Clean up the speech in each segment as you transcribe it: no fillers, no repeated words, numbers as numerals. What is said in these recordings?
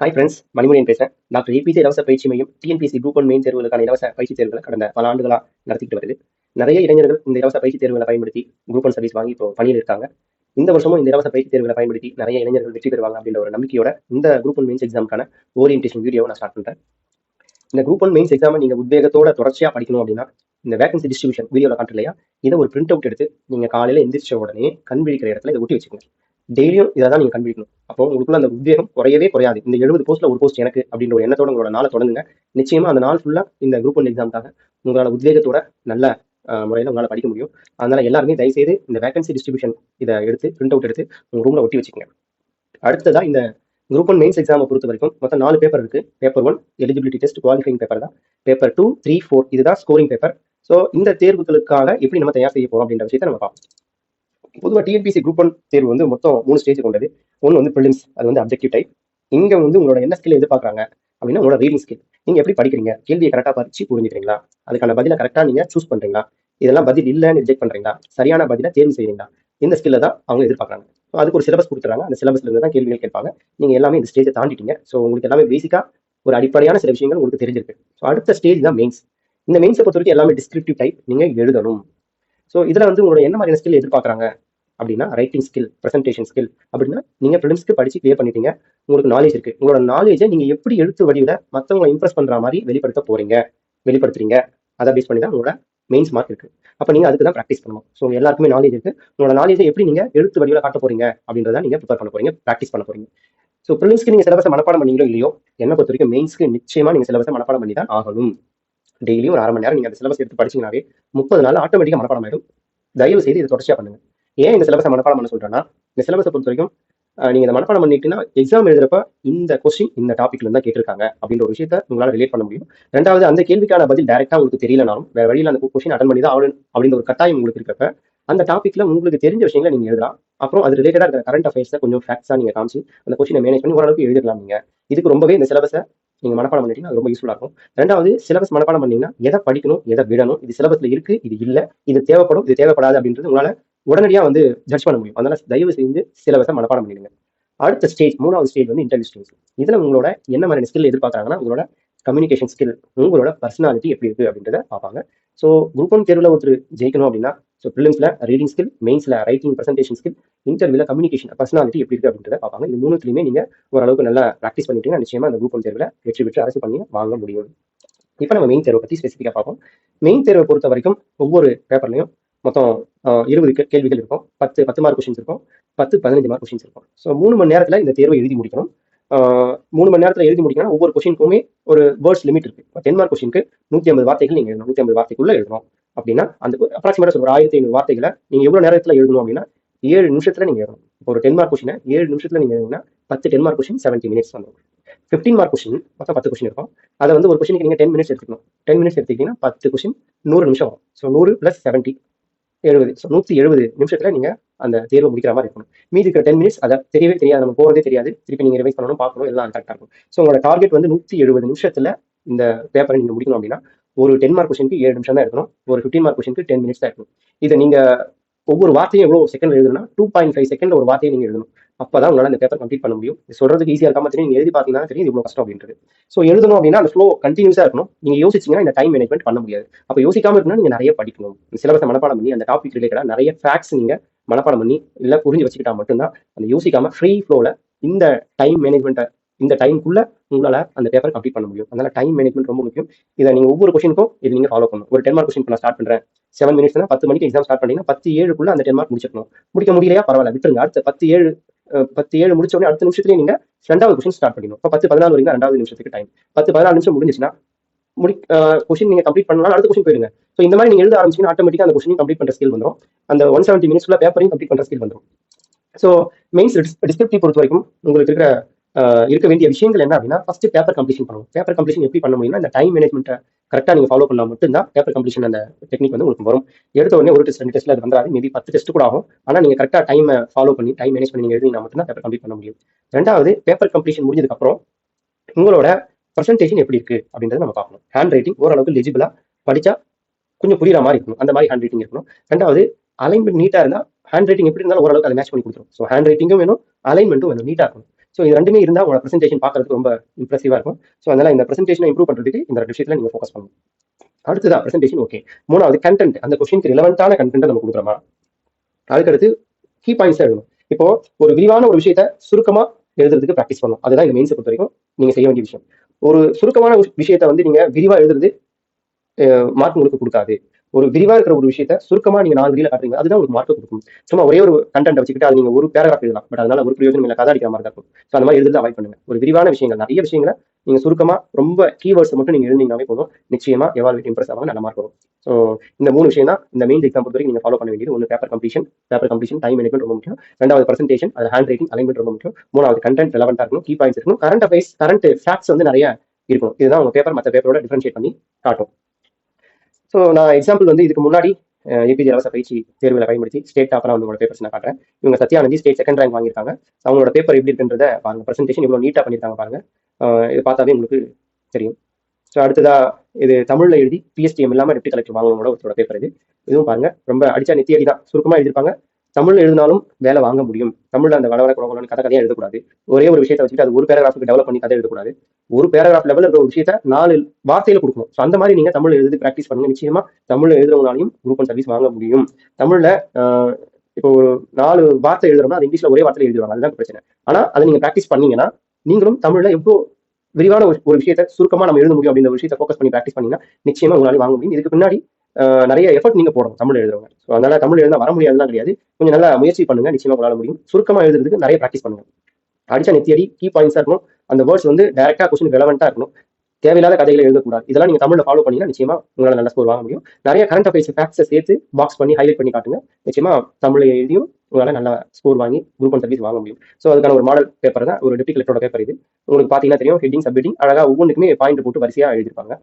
Hi friends, மணிமுனியன் பேசுகிறேன். Doctor APJ இலவச பயிற்சி மையம் டிஎன்பிஎஸ்சி குரூப் 1 மெயின் தேர்வுகளுக்கான இலவச பயிற்சி தேர்வுகளை கடந்த பல ஆண்டுகளாக நடத்திட்டு வருது. நிறைய இளைஞர்கள் இந்த இலவச பயிற்சி தேர்வுகளை பயன்படுத்தி குரூப் 1 சர்வீஸ் வாங்கி இப்போ பணியில் இருக்காங்க. இந்த வருஷமும் இந்த இலவச பயிற்சி தேர்வுகளை பயன்படுத்தி நிறைய இளைஞர்கள் வெற்றி பெறுவாங்க அப்படின்ற ஒரு நம்பிக்கையோட இந்த குரூப் 1 மெயின்ஸ் எக்ஸாமுக்கான ஓரியன்டேஷன் வீடியோவை நான் ஸ்டார்ட் பண்ணுறேன். இந்த குரூப் 1 மெயின்ஸ் எக்ஸாமை நீங்கள் உத்வேகத்தோட தொடர்ச்சியாக படிக்கணும் அப்படின்னா இந்த வேகன்சி டிஸ்ட்ரிபியூஷன் வீடியோவில் காட்டு இல்லையா, இதை ஒரு பிரிண்ட் அவுட் எடுத்து நீங்கள் காலையில் எந்திரிச்ச உடனே கண் விழிக்கிற இடத்துல இதை ஒட்டி வச்சுக்கோங்க. டெய்லியும் இதை தான் நீங்கள் கண்டுபிடிக்கணும். அப்போ உங்களுக்குள்ள அந்த உத்வேகம் குறையவே குறையாது. இந்த 70 போஸ்ட்ல ஒரு போஸ்ட் எனக்கு அப்படின்ற ஒரு எண்ணத்தோட உங்களோட நாளை தொடங்குங்க. நிச்சயமா அந்த நாள் ஃபுல்லா இந்த குரூப் 1 எக்ஸாமுக்காக உங்களோட உத்வேகத்தோட நல்ல முறையில் உங்களால் படிக்க முடியும். அதனால எல்லாருமே தயவுசெய்து இந்த வேகன்சி டிஸ்ட்ரிபியூஷன் இதை எடுத்து பிரிண்ட் அவுட் எடுத்து உங்க ரூம்ல ஒட்டி வச்சுக்கோங்க. அடுத்ததா இந்த குரூப் 1 மெயின்ஸ் எக்ஸாமை பொறுத்த வரைக்கும் மொத்தம் 4 பேப்பர் இருக்கு. Paper 1 eligibility test qualifying paper தான். பேப்பர் 2, 3, 4 இதுதான் ஸ்கோரிங் பேப்பர். ஸோ இந்த தேர்வுகளுக்காக எப்படி நம்ம தயார் செய்ய போறோம் அப்படின்ற விஷயத்தை நம்ம பார்ப்போம். பொதுவாக டிஎன்பிசி குரூப் 1 தேர்வு வந்து மொத்தம் 3 ஸ்டேஜ் கொண்டது. ஒன்று வந்து ப்ரிலிம்ஸ், அது வந்து அப்ஜெக்டிவ் டைப். இங்கே வந்து உங்களோட என்ன ஸ்கில் எதிர்பார்க்குறாங்க அப்படின்னா உங்களோட ரீடிங் ஸ்கில். நீங்கள் எப்படி படிக்கிறீங்க, கேள்வியை கரெக்டாக படிச்சு புரிஞ்சுக்கிறீங்களா, அதுக்கான பதிலை கரெக்டாக நீங்கள் சூஸ் பண்ணுறீங்களா, இதெல்லாம் பதில் இல்லைன்னு ரிஜெக்ட் பண்ணுறீங்களா, சரியான பதிலை தேர்வு செய்கிறீங்களா, இந்த ஸ்கில்லை தான் அவங்க எதிர்பார்க்குறாங்க. அதுக்கு ஒரு சிலபஸ் கொடுத்துறாங்க. அந்த சிலபஸ்ல இருந்து தான் கேள்விகள் கேட்பாங்க. நீங்கள் எல்லாமே இந்த ஸ்டேஜை தாண்டிட்டீங்க. ஸோ உங்களுக்கு எல்லாமே பேசிக்காக ஒரு அடிப்படையான சில விஷயங்கள் உங்களுக்கு தெரிஞ்சிருக்கு. ஸோ அடுத்த ஸ்டேஜ் தான் மெயின்ஸ். இந்த மெயின்ஸை பொறுத்த வரைக்கும் எல்லாமே டிஸ்கிரிப்டிவ் டைப் நீங்கள் எழுதணும். ஸோ இதில் வந்து உங்களோட என்ன மாதிரியான ஸ்கில் எதிர்பார்க்குறாங்க அப்படின்னா ரைட்டிங் ஸ்கில், ப்ரெசன்டேஷன் ஸ்கில். அப்படின்னா நீங்க ப்ரிலிம்ஸ்க்கு படிச்சு கிளியர் பண்ணிட்டீங்க, உங்களுக்கு நாலேஜ் இருக்கு. உங்களோட நாலேஜை நீங்க எப்படி எழுத்து வடிவில் மற்றவங்களை இம்ப்ரெஸ் பண்ற மாதிரி வெளிப்படுத்துறீங்க, அதை பேஸ் பண்ணி தான் உங்களோட மெயின்ஸ் மார்க் இருக்கு. அப்ப நீங்க அதுக்கு தான் ப்ராக்டிஸ் பண்ணணும். ஸோ எல்லாருக்குமே நாலேஜ் இருக்கு. உங்களோட நாலேஜை எப்படி நீங்க எழுத்து வடிவில் காட்ட போறீங்க அப்படின்றத நீங்க ப்ரிப்பேர் பண்ண போறீங்க, ப்ராக்டிஸ் பண்ண போறீங்க. ஸோ ப்ரிலிம்ஸ்க்கு நீங்க சிலபஸை மனப்பாடம் பண்ணீங்களோ இல்லையோ, என்ன பொறுத்த வரைக்கும் மெயின்ஸ்க்கு நிச்சயமா நீங்க சிலபஸை மனப்பாடம் பண்ணி தான் ஆகணும். டெய்லியும் ஒரு 1/2 மணி நேரம் நீங்க அந்த சிலபஸ் எடுத்து படிச்சீங்கன்னாவே 30 நாள் ஆட்டோமேட்டிக்கா மனப்பாடம் ஆயிடும். தயவு செய்து இதை தொடர்ச்சியா பண்ணுங்க. ஏன் இந்த சிலபஸை மனப்பாடம் பண்ண சொல்றேன்னா, இந்த சிலபஸை பொறுத்த வரைக்கும் நீங்க இதை மனப்பாடம் பண்ணிட்டீங்கன்னா எக்ஸாம் எழுதுறப்ப இந்த கொஸ்டின் இந்த டாபிக்ல இருந்தா கேட்டிருக்காங்க அப்படின்ற ஒரு விஷயத்த உங்களால ரிலேட் பண்ண முடியும். ரெண்டாவது, அந்த கேள்விக்கான பதில் டைரக்டா உங்களுக்கு தெரியலனாலும் வேற வழியில் அந்த கொஸ்டின் அட்டன் பண்ணி தான் ஆகணும் அப்படின்ற ஒரு கட்டாயம் உங்களுக்கு இருக்கப்ப அந்த டாபிக்ல உங்களுக்கு தெரிஞ்ச விஷயங்களை நீங்க எழுதலாம். அப்புறம் அது ரிலேட்டடா இருக்கிற கரண்ட் அஃபேர்ஸை கொஞ்சம் ஃபேக்ட்ஸா நீங்க காமிச்சு அந்த கொஸ்டினை மேனேஜ் பண்ணி ஓரளவுக்கு எழுதிடலாம். நீங்க இதுக்கு ரொம்பவே இந்த சிலபஸை நீங்க மனப்பாடம் பண்ணிட்டீங்கன்னா அது ரொம்ப யூஸ்ஃபுல்லா இருக்கும். ரெண்டாவது, சிலபஸ் மனப்பாடம் பண்ணீங்கன்னா எதை படிக்கணும், எதை விடணும், இது சிலபஸ்ல இருக்கு, இது இல்லை, இது தேவைப்படும், இது தேவைப்படாது அப்படின்றது உங்களால உடனடியாக வந்து ஜட்ஜ் பண்ண முடியும். அதனால தயவு செஞ்சு சிலபஸை மனப்பாடம் பண்ணிடுங்க. அடுத்த ஸ்டேஜ், 3வது ஸ்டேஜ் வந்து இன்டர்வியூ ஸ்டேஜ். இதுல உங்களோட என்ன மாதிரி ஸ்கில் எதிர்பார்க்குறாங்கன்னா உங்களோட கம்யூனிகேஷன் ஸ்கில், உங்களோட பர்சனாலிட்டி எப்படி இருக்கு அப்படின்றத பார்ப்பாங்க. ஸோ குரூப் 1 தேர்வில் ஒருத்தர் ஜெயிக்கணும் அப்படின்னா ஸோ ப்ரிலிம்ஸ்ல ரீடிங் ஸ்கில், மெயின்ஸ்ல ரைட்டிங் ப்ரெசன்டேஷன் ஸ்கில், இன்டர்வியூல கம்யூனிகேஷன் பர்சனாலிட்டி எப்படி இருக்கு அப்படின்றத பார்ப்பாங்க. இது 3த்துலையுமே நீங்க ஓரளவுக்கு நல்லா ப்ராக்டிஸ் பண்ணிட்டீங்கன்னா நிச்சயமா அந்த குரூப் 1 தேர்வில் வெற்றி பெற்று அரசு பண்ணி வாங்க முடியும். இப்போ நம்ம மெயின் தேர்வை பற்றி ஸ்பெசிஃபிக்காக பார்ப்போம். மெயின் தேர்வை பொறுத்த வரைக்கும் ஒவ்வொரு பேப்பர்லையும் மொத்தம் 20 கேள்விகள் இருக்கும். 10 மார்க் கொஸ்டின்ஸ் இருக்கும், 15 மார்க் கொஸ்டின்ஸ் இருக்கும். ஸோ 3 மணி நேரத்தில் இந்த தேர்வை எழுதி முடிக்கணும். 3 மணி நேரத்தில் எழுதி முடிக்கணும். ஒவ்வொரு கொஸ்டினுக்குமே ஒரு வேர்ட்ஸ் லிமிட் இருக்கு. 10 மார்க் கொஸ்டினுக்கு 150 வார்த்தைகள் நீங்க எழுதணும். 150 வார்த்தைக்குள்ள எழுதணும். அப்படின்னா அந்த அப்ராக்சிமேட்டா சொல்ற 1500 வார்த்தைகளை நீங்க எவ்வளவு நேரத்தில் எழுதணும் அப்படின்னா 7 நிமிஷத்துல நீங்க எழுதணும். ஒரு 10 மார்க் கொஸ்டினை 7 நிமிஷத்துல நீங்க எழுதினா 10 மார்க் கொஸ்டின் 70 மினிட்ஸ் வந்துடும். 15 மார்க் கொஸ்டின் மொத்தம் 10 கொஸ்டின் இருக்கும். அதை வந்து ஒரு கொஸ்டினுக்கு நீங்க 10 மினிட்ஸ் எடுத்துக்கணும். 10 மினிட்ஸ் எடுத்துக்கிட்டீங்கன்னா 10 கொஸ்டின் 100 நிமிஷம் வரும். ஸோ 100 + 70 70. ஸோ 170 நிமிஷத்துல நீங்க அந்த தேர்வை முடிக்கிற மாதிரி இருக்கணும். மீதி இருக்கிற 10 மினிட்ஸ் அதை தெரியவே தெரியாது, நம்ம போறதே தெரியாது, திருப்பி நீங்க ரிவைஸ் பண்ணணும், பார்க்கணும், எல்லாம் கரெக்டாக இருக்கும். ஸோ உங்களோட டார்கெட் வந்து 170 நிமிஷத்துல இந்த பேப்பரை நீங்க முடிக்கணும் அப்படின்னா ஒரு 10 மார்க் கொஸ்டினுக்கு 7 நிமிஷம் தான் எடுக்கணும். ஒரு 15 மார்க் கொஸ்டினுக்கு 10 மினிட்ஸ் தான் எடுக்கணும். இதை நீங்க ஒவ்வொரு வார்த்தையும் எவ்வளவு செகண்ட் எழுதணும்னா 2.5 செகண்ட் ஒரு வார்த்தையை நீங்க எழுதணும். அப்பதான் உங்களால அந்த பேப்பர் கம்ப்ளீட் பண்ண முடியும். சொல்றதுக்கு ஈஸியா இருக்காம தெரியும், நீங்க எழுதி பார்த்தீங்கன்னா தெரியும் இவ்வளவு கஷ்டம் அப்படின்றது. ஸோ எழுதணும் அப்படின்னா அந்த ஃப்ளோ கண்டினியூஸா இருக்கணும். நீங்க யோசிச்சீங்கன்னா இந்த டைம் மேனேஜ்மெண்ட் பண்ண முடியாது. அப்ப யோசிக்காம இருக்கணும், நீங்க நிறைய படிக்கணும். சிலபஸை மனப்பாடம் பண்ணி அந்த டாபிக் ரிலேட்டடா நிறைய ஃபேக்ட்ஸ் நீங்க மனப்பாடம் பண்ணி இல்ல புரிஞ்சு வச்சுக்கிட்டா மட்டும்தான் அந்த யோசிக்காம ஃப்ரீ ஃப்ளோல இந்த டைம் மேனேஜ்மெண்ட்டை இந்த டைமுக்குள்ள உங்களால அந்த பேப்பர் கம்ப்ளீட் பண்ண முடியும். அதனால டைம் மேனேஜ்மெண்ட் ரொம்ப முக்கியம். இதை நீங்க ஒவ்வொரு கொஸ்டினுக்கும் இது நீங்க ஃபாலோ பண்ணணும். ஒரு 10 மார்க் கொஸ்டின் நான் ஸ்டார்ட் பண்றேன் 7 மினிட்ஸ்னா 10 மணிக்கு எக்ஸாம் ஸ்டார்ட் பண்ணீங்கன்னா 10:07 அந்த 10 மார்க் முடிச்சிடணும். முடிக்க முடியலையா பரவாயில்ல, விட்டுருங்க. அடுத்த 10:07 முடிச்ச உடனே அடுத்த நிமிஷத்துலேயே நீங்க 2வது கொஸ்டின் ஸ்டார்ட் பண்ணிடணும். இப்போ 10:14 வரைக்கும் 2வது நிமிஷத்துக்கு டைம். 10-14 நிமிஷம் முடிஞ்சிச்சுன்னா கொஸ்டின் நீங்க கம்ப்ளீட் பண்ணலாம், அடுத்த கொஸ்டின் போயிருங்க. ஸோ இந்த மாதிரி நீங்க எழுத ஆரம்பிச்சீங்கன்னா ஆட்டோமேட்டிக்கா அந்த கொஸ்டின் கம்ப்ளீட் பண்ற ஸ்கில் வந்துடும். அந்த 170 மினிட்ஸ்ல பேப்பரையும் கம்ப்ளீட் பண்ற ஸ்கில் வந்துடும். ஸோ மெயின்ஸ் டிஸ்கிரிப்டிவ் பொறுத்த வரைக்கும் உங்களுக்கு இருக்க வேண்டிய விஷயங்கள் என்ன அப்படின்னா ஃபர்ஸ்ட் பேப்பர் கம்ப்ளீஷன் பண்ணணும். பேப்பர் கம்ப்ளீஷன் எப்படி பண்ண முடியும்னா இந்த டைம் மேனேஜ்மெண்ட்டை கரெக்டாக நீங்கள் ஃபாலோ பண்ணால் மட்டும்தான் பேப்பர் கம்ப்ளீஷன் அந்த டெக்னிக் வந்து உங்களுக்கு வரும். எடுத்த உடனே ஒரு டெஸ்ட் 2 டெஸ்ட்ல அது வந்துடாது, மேபி 10 டெஸ்ட் கூட ஆகும். ஆனால் நீங்கள் கரெக்டாக டைமை ஃபாலோ பண்ணி டைம் மேனேஜ் பண்ணி நீங்கள் எழுதினா மட்டும்தான் பேப்பர் கம்ப்ளீட் பண்ண முடியும். ரெண்டாவது, பேப்பர் கம்ப்ளீஷன் முடிஞ்சதுக்கப்புறம் உங்களோட ப்ரெசன்டேஷன் எப்படி இருக்கு அப்படின்றத நம்ம பார்க்கணும். ஹேண்ட் ரைட்டிங் ஓரளவுக்கு லெஜிபிளா படிச்சா கொஞ்சம் புரியுற மாதிரி இருக்கணும், அந்த மாதிரி ஹேண்ட் ரைட்டிங் இருக்கணும். ரெண்டாவது, அலைன்மெண்ட் நீட்டா இருந்தால் ஹேண்ட் ரைட்டிங் எப்படி இருந்தாலும் ஓரளவுக்கு அதை மேட்ச் பண்ணி கொடுத்துரும். ஸோ ஹேண்ட் ரைட்டிங்கும் வேணும், அலைன்மெண்ட்டும் வேணும், நீட்டா இருக்கணும். ஸோ இது ரெண்டுமே இருந்தால் உங்களோட ப்ரெசென்டேஷன் பார்க்கறதுக்கு ரொம்ப இம்ப்ரெசிவாக இருக்கும். ஸோ அதனால இந்த ப்ரெசென்டேஷனை இம்ப்ரூவ் பண்ணுறதுக்கு இந்த ரெண்டு விஷயத்தில் நீங்கள் ஃபோக்கஸ் பண்ணணும். அடுத்ததா ப்ரெசென்டேஷன் ஓகே. மூணாவது கண்டென்ட், அந்த கொஸ்டினுக்கு ரிலவெண்டான கண்டென்ட்டை நம்ம கொடுக்குறோமா. அதுக்கடுத்து கீ பாயிண்ட்ஸ் எழுதணும். இப்போ ஒரு விரிவான ஒரு விஷயத்த சுருக்கமா எழுதுறதுக்கு ப்ராக்டிஸ் பண்ணணும். அதுதான் இந்த மெயின்ஸை பொறுத்த வரைக்கும் நீங்க செய்ய வேண்டிய விஷயம். ஒரு சுருக்கமான விஷயத்த வந்து நீங்க விரிவா எழுதுறது மார்க் உங்களுக்கு கொடுக்காது. ஒரு விரிவா இருக்கிற ஒரு விஷயத்த சுருக்கமா நீங்க 4 வரியில காட்டுறீங்க, அதுதான் உங்களுக்கு மார்க் கொடுக்கும். சும்மா ஒரே ஒரு கண்டென்ட் வச்சுக்கிட்டு அது நீங்க ஒரு பேராகிராஃப் எழுதலாம், பட் அதனால ஒரு பிரயோஜனம் இல்லை, கதை அடிக்கிற மாதிரி தான் இருக்கும். ஸோ அந்த மாதிரி எழுதுறது அவாய்ட் பண்ணுங்க. ஒரு விரிவான விஷயங்கள், நிறைய விஷயங்களை நீங்க சுருக்கமா ரொம்ப கீவேர்ட்ஸ் மட்டும் நீங்க எழுதிங்கனாவே போதும், நிச்சயமா எவாலுவேட் இம்ப்ரெஸ் ஆவாங்க, நல்ல மார்க் வரும். ஸோ இந்த 3 விஷயம் தான் இந்த மெயின் எக்ஸாம் பொறுத்த வரைக்கும் நீங்க ஃபாலோ பண்ண வேண்டியது. ஒன்று பேப்பர் கம்ப்ளீஷன், டைம் மேனேஜ்மெண்ட் ரொம்ப முக்கியம். ரெண்டாவது பிரசன்டேஷன், அது ஹேண்ட் ரைட்டிங், அலைன்மெண்ட் ரொம்ப முக்கியம். மூணாவது கண்டென்ட் ரெலவெண்டா இருக்கணும், கீ பாயிண்ட்ஸ் இருக்கணும், கரண்ட் அஃபேர்ஸ், கரண்ட் ஃபேக்ட்ஸ் வந்து நிறைய இருக்கணும். இதுதான் உங்க பேப்பர் மற்ற பேப்பரோட டிஃபரன்ஷியேட் பண்ணி காட்டும். ஸோ நான் எக்ஸாம்பிள் வந்து இதுக்கு முன்னாடி ஏபிஜே இலவச பயிற்சி தேர்வுகளை பயன்படுத்தி ஸ்டேட் டாப்பராக வந்து உங்களோட பேப்பர்ஸ் நான் காட்டுறேன். இவங்க சத்யானந்தி ஸ்டேட் செகண்ட் ரேங்க் வாங்கியிருக்காங்க. அவங்களோட பேப்பர் எப்படி இருக்குன்றத பாருங்க, ப்ரெசென்டேஷன் இவ்வளோ நீட்டாக பண்ணியிருக்காங்க பாருங்க. இது பார்த்தாவே உங்களுக்கு தெரியும். ஸோ அடுத்ததா இது தமிழ்ல எழுதி பிஎஸ்டிஎம் இல்லாமல் டெப்டி கலெக்டர் வாங்குவங்களோட ஒருத்தரோட பேப்பர் இது. இதுவும் பாருங்க, ரொம்ப அடிச்சா நெத்தியடி தான், சுருக்கமாக எழுதியிருப்பாங்க. தமிழ்ல எழுதினாலும் வேலை வாங்க முடியும். தமிழ்ல அந்த வளவள குழந்தை கதையாக எழுதக்கூடாது. ஒரே ஒரு விஷயத்தை வச்சுட்டு அது ஒரு பேராகிராஃபுக்கு டெவலப் பண்ணி கதை எழுதக்கூடாது. ஒரு பேராகிராஃப் லெவலில் இருக்கிற ஒரு விஷயத்த 4 வார்த்தையில கொடுக்கணும். ஸோ அந்த மாதிரி நீங்க தமிழ் எழுதி ப்ராக்டிஸ் பண்ணுங்க. நிச்சயமா தமிழ் எழுதுறவங்களாலையும் குரூப் ஒன் சர்வீஸ் வாங்க முடியும். தமிழ்ல இப்போ ஒரு 4 வார்த்தை எழுதுறோம்னா அது இங்கிலீஷ்ல ஒரே வார்த்தையில எழுதுவாங்க, அதுதான் பிரச்சனை. ஆனா அதை நீங்க ப்ராக்டிஸ் பண்ணீங்கன்னா நீங்களும் தமிழ்ல எவ்வளோ விரிவான ஒரு விஷயத்தை சுருக்கமா நம்ம எழுத முடியும் அப்படின்ற விஷயத்தை ஃபோக்கஸ் பண்ணி ப்ராக்டிஸ் பண்ணீங்கன்னா நிச்சயமா உங்களால வாங்க முடியும். இதுக்கு பின்னாடி நிறைய எஃபர்ட் நீங்க போடணும் தமிழ் எழுதுறவங்க. ஸோ அதனால தமிழ் எழுத வர முடியாதுலாம் கிடையாது, கொஞ்சம் நல்லா முயற்சி பண்ணுங்க, நிச்சயமா உங்களால முடியும். சுருக்கமா எழுதுறதுக்கு நிறைய ப்ராக்டிஸ் பண்ணுங்க. அடிச்சா நெத்தியடி, கீ பாயிண்ட்ஸா இருக்கணும், அந்த வேர்ட்ஸ் வந்து டைரக்டா கொஸ்டின் ரெலவெண்டா இருக்கணும், தேவையில்லாத கதைகளை எழுதக்கூடாது. இதெல்லாம் நீங்க தமிழ்ல ஃபாலோ பண்ணீங்கன்னா நிச்சயமா உங்களால நல்ல ஸ்கோர் வாங்க முடியும். நிறைய கரண்ட் அஃபேர்ஸ் ஃபேக்ட்ஸை சேர்த்து பாக்ஸ் பண்ணி ஹைலைட் பண்ணி காட்டுங்க, நிச்சயமா தமிழ் எழுதியும் உங்களால நல்ல ஸ்கோர் வாங்கி குரூப் ஒன் சர்வீஸ் வாங்க முடியும். ஸோ அதுக்கான ஒரு மாடல் பேப்பர் தான், ஒரு டெப்டி கலெக்டரோட பேப்பர் இது. உங்களுக்கு பார்த்தீங்கன்னா தெரியும், ஹெட்டிங் சப்ஹெட்டிங் அழகா ஒவ்வொன்றுக்குமே பாயிண்ட் போட்டு வரிசையா எழுதிருப்பாங்க.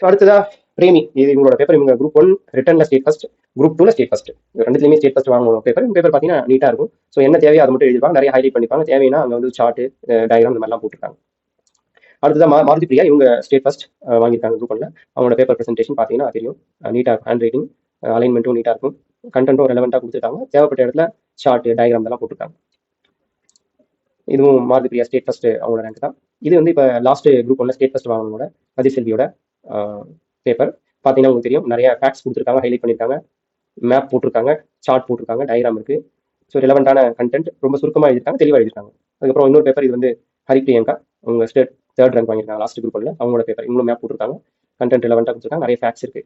ஸோ அடுத்ததா பிரேமி, இது உங்களோட பேப்பர். இவங்க குரூப் 1 ரிட்டர்ன்ல ஸ்டேட் ஃபர்ஸ்ட், குரூப் 2ல ஸ்டேட் ஃபர்ஸ்ட், ரெண்டுலையுமே ஸ்டேட் ஃபர்ஸ்ட் வாங்கணும் பேப்பர். இந்த பேப்பர் பார்த்தீங்கன்னா நீட்டா இருக்கும். ஸோ என்ன தேவையோ அதை மட்டும் எழுதிப்பாங்க, நிறைய ஹைலைட் பண்ணிப்பாங்க. தேவைன்னா அங்கே வந்து சார்ட், டயக்ராம் இந்த மாதிரிலாம் போட்டுருக்காங்க. அடுத்ததான் மாருதி பிரியா, இவங்க ஸ்டேட் ஃபர்ஸ்ட் வாங்கியிருக்காங்க குரூப் 1ல. அவங்களோட பேப்பர் ப்ரெசென்டேஷன் பார்த்தீங்கன்னா தெரியும், நீட்டாக இருக்கும், ஹேண்ட் ரைட்டிங், அலைன்மெண்ட்டும் நீட்டாக இருக்கும், கண்டென்ட்டும் ரெலவெண்ட்டாக கொடுத்துருக்காங்க, தேவைப்பட்ட இடத்துல சார்ட், டயக்ராம் இதெல்லாம் போட்டுருக்காங்க. இதுவும் மாருதி பிரியா ஸ்டேட் ஃபர்ஸ்ட் அவங்களோட ரேங்க் தான். இது வந்து இப்போ லாஸ்ட் குரூப் 1ல ஸ்டேட் ஃபர்ஸ்ட் வாங்கினோட கதிர் செல்வியோட பேப்பர் பார்த்தீங்கன்னா உங்களுக்கு தெரியும், நிறைய ஃபேக்ட்ஸ் கொடுத்துருக்காங்க, ஹைலைட் பண்ணியிருக்காங்க, மேப் போட்டிருக்காங்க, சார்ட் போட்டிருக்காங்க, டயக்ராம் இருக்கு. ஸோ ரெலவெண்டான கண்டென்ட் ரொம்ப சுருக்கமாக எழுதிருக்காங்க, தெளிவாக எழுதிருக்காங்க. அதுக்கப்புறம் இன்னொரு பேப்பர், இது வந்து ஹரிப்ரியங்கா, அவங்க ஸ்டேட் தேர்ட் ரேங்க் வாங்கியிருக்காங்க லாஸ்ட் குரூப் 1ல. அவங்களோட பேப்பர் இன்னும் மேப் போட்டிருக்காங்க, கண்டென்ட் ரெலவெண்டாக கொடுத்துருக்காங்க, நிறைய ஃபேக்ட்ஸ் இருக்கு.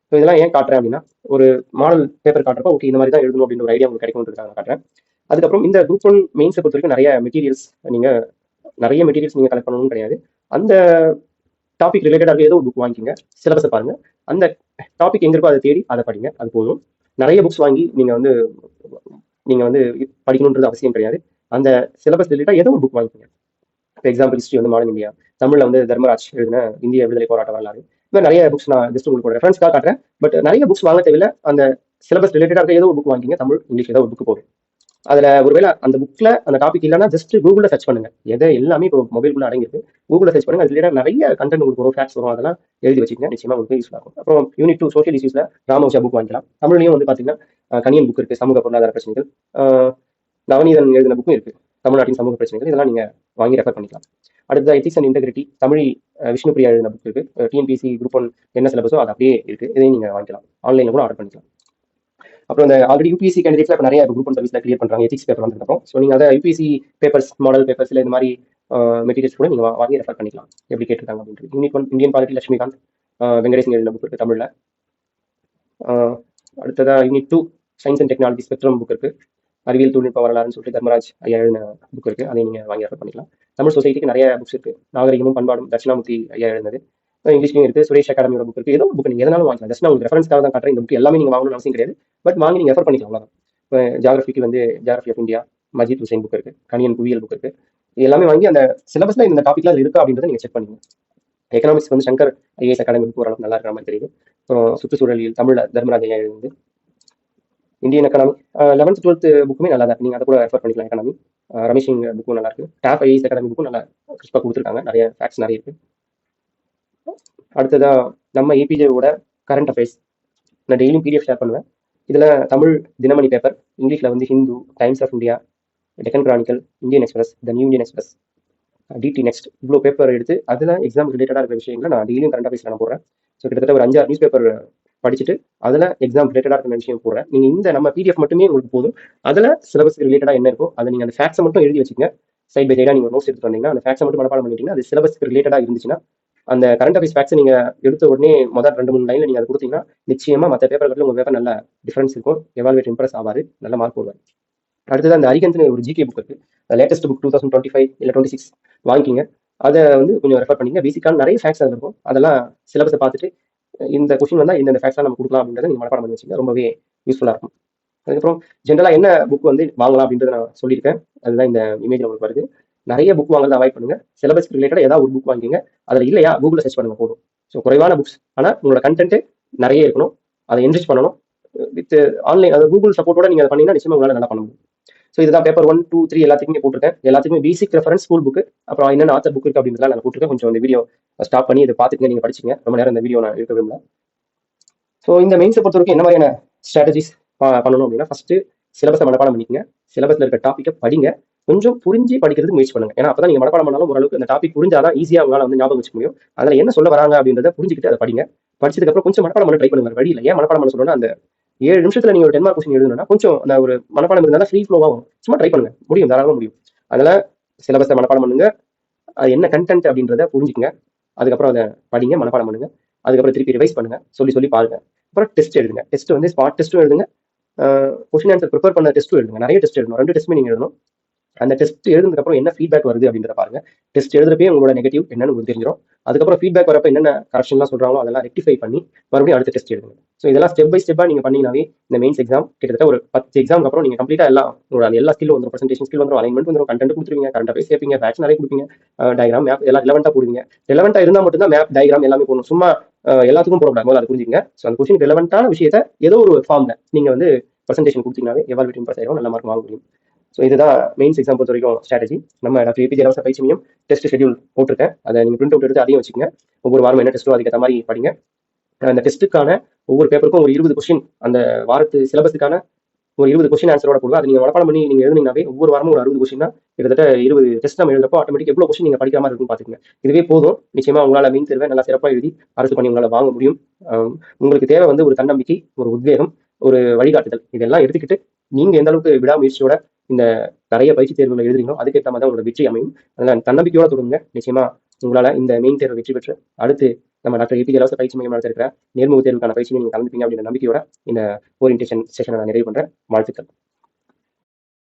ஸோ இதெல்லாம் ஏன் காட்டுறேன் அப்படின்னா, ஒரு மாடல் பேப்பர் காட்டுறப்போ ஓகே இந்த மாதிரி தான் எழுதணும் அப்படின்னு ஒரு ஐடியா உங்களுக்கு கிடைக்கும்ன்றதுக்காக காட்டுறேன். அதுக்கப்புறம் இந்த குரூப் 1 மெயின்ஸை பொறுத்த வரைக்கும் நிறைய மெட்டீரியல்ஸ் நீங்கள் கலெக்ட் பண்ணணும்னு கிடையாது. அந்த டாபிக் ரிலேட்டடாக ஏதோ ஒரு புக் வாங்கிக்கிங்க, சிலபஸை பாருங்க, அந்த டாபிக் எங்க இருக்கோ அதை தேடி அதை படிங்க, அது போதும். நிறைய புக்ஸ் வாங்கி நீங்க வந்து படிக்கணுன்றது அவசியம் கிடையாது. அந்த சிலபஸ் ரிலேட்டடாக ஏதோ ஒரு புக் வாங்கிக்கோங்க. இப்போ எக்ஸாம்பிள் ஹிஸ்ட்ரி வந்து மாடர்ன் இந்தியா, தமிழ்ல வந்து தர்மராஜ் எழுதின இந்திய விடுதலை போராட்ட வரலாறு, இந்த மாதிரி நிறைய புக்ஸ் நான் ஜஸ்ட் உங்களுக்கு ரெஃபரன்ஸ்க்காக காட்டுறேன். பட் நிறைய புக்ஸ் வாங்க தேவையில்ல, அந்த சிலபஸ் ரிலேட்டடாக ஏதோ ஒரு புக் வாங்கிங்க, தமிழ் இங்கிலீஷ் ஏதோ ஒரு புக் போதும். அதுல ஒருவேளை அந்த புக்ல அந்த டாபிக் இல்லைன்னா ஜஸ்ட் கூகுள்ல சர்ச் பண்ணுங்க, எதை எல்லாமே இப்போ மொபைலுக்குள்ள அடங்கிருக்கு, கூகுள்ல சர்ச் பண்ணுங்க, அது நிறைய கண்டென்ட் உங்களுக்கு வரும், ஃபேக்ட்ஸ் வரும், அதெல்லாம் எழுதி வச்சுக்கோங்க, நிச்சயமா உங்களுக்கு யூஸ்ஃபுல்லாக இருக்கும். அப்புறம் யூனிட் 2 சோஷியல் இஷ்யூஸ்ல ராமோஷா புக் வாங்கிக்கலாம். தமிழ்லையும் வந்து பாத்தீங்கன்னா கனியன் புக் இருக்கு, சமூக பொருளாதார பிரச்சனைகள், நவநீதன் எழுதின புக்கும் இருக்கு, தமிழ்நாட்டின் சமூக பிரச்சனைகள், இதெல்லாம் நீங்க வாங்கி ரெஃபர் பண்ணிக்கலாம். அடுத்த ethics and integrity, Tamil Vishnupriya எழுதின புக் இருக்கு, டிஎன்பிசி குரூப் 1 என்ன சிலபஸோ அது அப்படியே இருக்கு, இதையும் நீங்க வாங்கிக்கலாம், ஆன்லைன்ல கூட ஆர்டர் பண்ணிக்கலாம். அப்புறம் இந்த ஆல்ரெடி யூபிஎஸ்சி கேண்டிடேட்ஸ்ல இப்போ நிறைய குரூப் ஒன் சர்வீஸ்ல கிளியர் பண்றாங்க எத்திக்ஸ் பேப்பர் வந்ததுக்கப்புறம். ஸோ நீங்க அதை யூபிஎஸ்சி பேப்பர்ஸ், மாடல் பேப்பர்ஸ்ல இந்த மாதிரி மெட்டீரியல்ஸ் கூட நீங்க வாங்கி ரெஃபர் பண்ணிக்கலாம், எப்படி கேட்டிருக்காங்க அப்படின்ட்டு. Unit 1 Indian polity Lakshmikant Venkatesan எழுதின புக் இருக்கு தமிழ்ல. அடுத்ததா unit 2 science and technology spectrum book இருக்கு, அறிவியல் தொழில்நுட்ப வரலாறுன்னு சொல்லிட்டு தர்மராஜ் ஐயா எழுதின புக் இருக்கு, அதை நீங்க வாங்கி ரெஃபர் பண்ணிக்கலாம். தமிழ் சொசைட்டிக்கு நிறைய புக்ஸ் இருக்கு, நாகரிகமும் பண்பாடும் தட்சிணாமூர்த்தி ஐயா எழுதினது, இங்கிலீஷ்லையும் இருக்கு, சுரேஷ் அகாடமியோட புக் இருக்கு, ஏதோ புக் நீங்க எதனாலும் வாங்கலாம். ஜஸ்ட் நான் உங்களுக்கு ரெஃபரன்ஸ்க்காக தான் காட்டுறேன், இந்த புக் எல்லாமே நீங்க வாங்கணும்னு அவசியம் கிடையாது, பட் வாங்கி நீங்க ரெஃபர் பண்ணிக்கலாம், அவ்வளவுதான். இப்போ ஜியாகிரபிக்கு வந்து geography of India, Majid Husain book இருக்கு, கணியன் புவியியல் புக் இருக்கு, இது எல்லாமே வாங்கி அந்த சிலபஸ்ல இந்த டாபிக்ல இருக்கா அப்படின்றத நீங்க செக் பண்ணிக்கணும். எக்கனாமிக்ஸ் வந்து சங்கர் ஐஏஎஸ் அகாடமி புக் ஓரளவுக்கு நல்லா இருக்கிற மாதிரி தெரியுது. அப்புறம் சுற்றுச்சூழலில் தமிழ்ல தர்மராஜ் ஐயா எழுந்து இந்தியன் எக்கனாமி 11th 12th புக்குமே நல்லா தான், நீங்க அதை கூட ரெஃபர் பண்ணிக்கலாம். எக்கனாமி ரமேஷ் சிங் புக்கும் நல்லா இருக்கு, டாப் ஐஏஎஸ் அகாடமி புக்கும் நல்லா கிறிஸ்பா கொடுத்துருக்காங்க, நிறைய ஃபேக்ட்ஸ் நிறைய இருக்கு. அடுத்ததா நம்ம ஏபிஜேவோட கரண்ட் அஃபேர்ஸ் நான் டெய்லியும் பிடிஎஃப் ஷேர் பண்ணுவேன். இதில் தமிழ் தினமணி பேப்பர், இங்கிலீஷில் வந்து Hindu, Times of India, Deccan Chronicle, Indian Express, the New Indian Express, DD Next, இவ்வளோ பேப்பர் எடுத்து அதில் எக்ஸாம் ரிலேட்டடாக இருக்கிற விஷயங்களை நான் டெய்லியும் கரண்ட் அஃபேர்ஸில் நான் போடுறேன். ஸோ கிட்டத்தட்ட ஒரு 5-6 நியூஸ் பேப்பர் படிச்சுட்டு அதில் எக்ஸாம் ரிலேட்டடாக இருக்கிற விஷயம் போடுறேன். நீங்கள் இந்த நம்ம பிடிஎஃப் மட்டுமே உங்களுக்கு போதும். அதில் சிலபஸ் ரிலேட்டடாக என்ன இருக்கோ அதை நீங்கள் அந்த ஃபேக்ஸை மட்டும் எழுதி வச்சுங்க. சைட் பை சைடாக நீங்கள் நோட்ஸ் எடுத்து வந்தீங்கன்னா அந்த ஃபேக்ஸை மட்டும் மனப்பாடம் பண்ணிட்டீங்கன்னா அது சிலபஸ்க்கு ரிலேட்டடாக இருந்துச்சுன்னா அந்த கரண்ட் அஃபேர்ஸ் ஃபேக்ஸை நீங்கள் எடுத்த உடனே முதல் 2-3 லைனில் நீங்கள் அதை கொடுத்தீங்கன்னா நிச்சயமாக மற்ற பேப்பர்களில் உங்கள் பேப்பர் நல்ல டிஃபரன்ஸ் இருக்கும். எவால்வேட் இம்ப்ரெஸ் ஆவார், நல்ல மார்க் போடுவார். அடுத்தது அந்த அரிகன்ட்னு ஒரு ஜிகே புக் இருக்குது. லேட்டஸ்ட் புக் 2025 இல்லை 26 வாங்கிக்கிங்க. அதை வந்து கொஞ்சம் ரெஃபர் பண்ணிங்க. பேசிக்கான நிறைய ஃபேக்ட்ஸ் அதில் இருக்கும். அதெல்லாம் சிலபஸை பார்த்துட்டு இந்த கொஸ்டின் வந்தால் இந்த ஃபேக்ட்ஸ்லாம் நம்ம கொடுக்கலாம் அப்படின்றத நீங்கள் மனப்பாடம் பண்ணி வச்சுங்க. ரொம்பவே யூஸ்ஃபுல்லாக இருக்கும். அதுக்கப்புறம் ஜென்ரலாக என்ன புக் வந்து வாங்கலாம் அப்படின்றத நான் சொல்லியிருக்கேன். அதுதான் இந்த இமேஜில் உங்களுக்கு வருது. நிறைய புக் வாங்குறத அவாய்ட் பண்ணுங்க. சிலபஸ் ரிலேட்டடாக ஏதாவது ஒரு புக் வாங்கிங்க. அதில் இல்லையா கூகுளில் சர்ச் பண்ணுங்க போதும். ஸோ குறைவான புக்ஸ், ஆனால் உங்களோட கண்டென்ட் நிறைய இருக்கணும். அதை என்ரிச் பண்ணணும். வித் ஆன்லைன் அது கூகுள் சப்போர்ட்டோட நீங்கள் அதை பண்ணீங்கன்னா நிச்சயமாக உங்களால் நல்லா பண்ண முடியும். ஸோ இதுதான் பேப்பர் 1, 2, 3 எல்லாத்துக்குமே போட்டிருக்கேன். எல்லாத்துக்குமே பேசிக் ரெஃபரன்ஸ் ஸ்கூல் புக்கு, அப்புறம் என்னென்ன ஆத்தர் புக் இருக்குது அப்படின்றத நான் போட்டிருக்கேன். கொஞ்சம் இந்த வீடியோ ஸ்டாப் பண்ணி இதை பார்த்துட்டு நீங்கள் படிச்சிங்க. ரொம்ப நேரம் இந்த வீடியோ நான் இருக்க விரும்பல. ஸோ இந்த மெயின்ஸை பொறுத்த வரைக்கும் என்ன மாதிரியான ஸ்ட்ராட்டஜிஸ் பண்ணணும் அப்படின்னா, ஃபஸ்ட்டு சிலபஸை மனப்பாடம் பண்ணிக்கங்க. சிலபஸில் இருக்க டாப்பிக்கை படிங்க. கொஞ்சம் புரிஞ்சு படிக்கிறதுக்கு முயற்சி பண்ணுங்க. ஏன்னா அப்போ தான் நீங்கள் மனப்பாடம் பண்ணாலும் ஓரளவுக்கு அந்த டாபிக் புரிஞ்சாதான் ஈஸியாக உங்களால் வந்து ஞாபகம் வச்சுக்க முடியும். அதில் என்ன சொல்ல வராங்க அப்படின்றத புரிஞ்சுக்கிட்டு அதை படிங்க. படிச்சதுக்கப்புறம் கொஞ்சம் மனப்பாடம் பண்ண ட்ரை பண்ணுங்க. வழி இல்லை. ஏன் மனப்பாடம் பண்ண சொல்லணும்னா அந்த 7 நிமிஷத்துல நீங்க ஒரு 10 மார்க் கொஸ்டின் எழுதணும்னா கொஞ்சம் அந்த ஒரு மனப்பாடம் இருந்தாலும் ஃப்ரீ ஃப்ளோவா வரும். சும்மா ட்ரை பண்ணுங்க, முடியும், தாராளமாக முடியும். அதனால சிலபஸை மனப்பாடம் பண்ணுங்க. அது என்ன கண்டென்ட் அப்படின்றத புரிஞ்சுக்கங்க. அதுக்கப்புறம் அதை படிங்க, மனப்பாடம் பண்ணுங்க. அதுக்கப்புறம் திருப்பி ரிவைஸ் பண்ணுங்க, சொல்லி பாருங்க. அப்புறம் டெஸ்ட் எழுதுங்க. டெஸ்ட் வந்து ஸ்பாட் டெஸ்ட்டும் எழுதுங்க, கொஸ்டின் ஆன்சர் ப்ரிப்பேர் பண்ண டெஸ்ட்டும் எழுதுங்க. நிறைய டெஸ்ட் எழுதணும். 2 டெஸ்ட்டுமே நீங்க எழுதணும். அந்த டெஸ்ட் எழுதுனதுக்கு அப்புறம் என்ன ஃபீட்பேக் வருது அப்படின்றத பாருங்க. டெஸ்ட் எழுதுறப்பே உங்களோட நெகட்டிவ் என்னன்னு உங்களுக்கு தெரிஞ்சிடும். அதுக்கப்புறம் ஃபீட்பேக் வரப்ப என்னென்ன கரெக்ஷன்லாம் சொல்றாங்களோ அதெல்லாம் ரெக்டிஃபை பண்ணி மறுபடியும் அடுத்த டெஸ்ட் எழுதுங்க. ஸோ இதெல்லாம் ஸ்டெப் பை ஸ்டெப்பாக நீங்கள் பண்ணீங்கன்னாவே இந்த மெயின்ஸ் எக்ஸாம் கிட்டத்தட்ட ஒரு 10 எக்ஸாமுக்கு அப்புறம் நீங்கள் கம்ப்ளீட்டாக எல்லாம் உங்களோட அந்த எல்லா ஸ்கில்லும் வந்துடும். ப்ரெசென்டேஷன் ஸ்கில் வந்துடும், அலைன்மெண்ட் வந்துடும், கண்டென்ட் கொடுத்துருவீங்க, கரண்ட் அஃபேர்ஸ் சேர்ப்பீங்க, ஃபேக்ட்ஸ் நிறைய கொடுப்பீங்க, டயக்ராம், மேப் எல்லாம் ரிலவெண்ட்டாக போடுவீங்க. ரிலவெண்ட்டாக இருந்தால் மட்டும்தான் மேப், டயக்ராம் எல்லாமே போடணும். சும்மா எல்லாத்துக்கும் போடக்கூடாது. முதல்ல அதை புரிஞ்சுங்க. ஸோ அந்த கொஸ்டின் ரிலவெண்ட்டான விஷயத்தை ஏதோ ஒரு ஃபார்மில் நீங்கள் வந்து ப்ரெசென்டேஷன் கொடுத்தீங்கன்னாவே எவால்வேட் இம்ப்ரெஸ் ஆயிடும், நல்ல மார்க் வாங்க முடியும். ஸோ இதுதான் மெயின்ஸ் எக்ஸாம் பொறுத்த வரைக்கும் ஸ்ட்ராட்டஜி. நம்ம டாக்டர் ஏபிஜே இலவச பயிற்சி மையம் டெஸ்ட் ஷெட்யூல் போட்டிருக்கேன். அதை நீங்கள் பிரிண்ட் அவுட் எடுத்து அதையும் வச்சுக்கோங்க. ஒவ்வொரு வாரம் என்ன டெஸ்ட்டோ அதுக்கேற்ற மாதிரி படிங்க. அந்த டெஸ்ட்டுக்கான ஒவ்வொரு பேப்பருக்கும் ஒரு 20 கொஸ்டின், அந்த வாரத்து சிலபஸுக்கான ஒரு 20 கொஸ்டின் ஆன்சரோட போடுவோம். அதை நீங்கள் மனப்பாடம் பண்ணி நீங்கள் எழுதுனீங்கன்னாவே ஒவ்வொரு வாரமும் ஒரு 60 கொஸ்டின் தான். கிட்டத்தட்ட 20 டெஸ்ட் நம்ம எழுதுறப்போ ஆட்டோமேட்டிக் எவ்வளோ கொஸ்டின் நீங்கள் படிக்கிற மாதிரி இருக்குன்னு பார்த்துக்கங்க. இதுவே போதும். நிச்சயமாக உங்களால் மெயின் தேர்வை நல்லா சிறப்பாக எழுதி அரசு பண்ணி உங்களால் வாங்க முடியும். உங்களுக்கு தேவை வந்து ஒரு தன்னம்பிக்கை, ஒரு உத்வேகம், ஒரு வழிகாட்டுதல். இதெல்லாம் எடுத்துக்கிட்டு நீங்கள் எந்த அளவுக்கு விடாமுயற்சியோட இந்த நிறைய பயிற்சி தேர்வுகளை எழுதுறீங்களோ அதுக்கேற்ற மாதிரி தான் உங்களோட வெற்றி அமையும். அதனால் தன்னம்பிக்கையோட தொடருங்க. நிச்சயமா உங்களால் இந்த மெயின் தேர்வை வெற்றி பெற்று அடுத்து நம்ம டாக்டர் ஏபிஜே இலவச பயிற்சி மையம் நடத்திருக்கிற நேர்முக தேர்வுக்கான பயிற்சியை நீங்கள் கலந்துப்பீங்க அப்படின்ற நம்பிக்கையோட இந்த ஓரியன்டேஷன் செஷனை நான் நிறைவு பண்ணுறேன். வாழ்த்துக்கள்.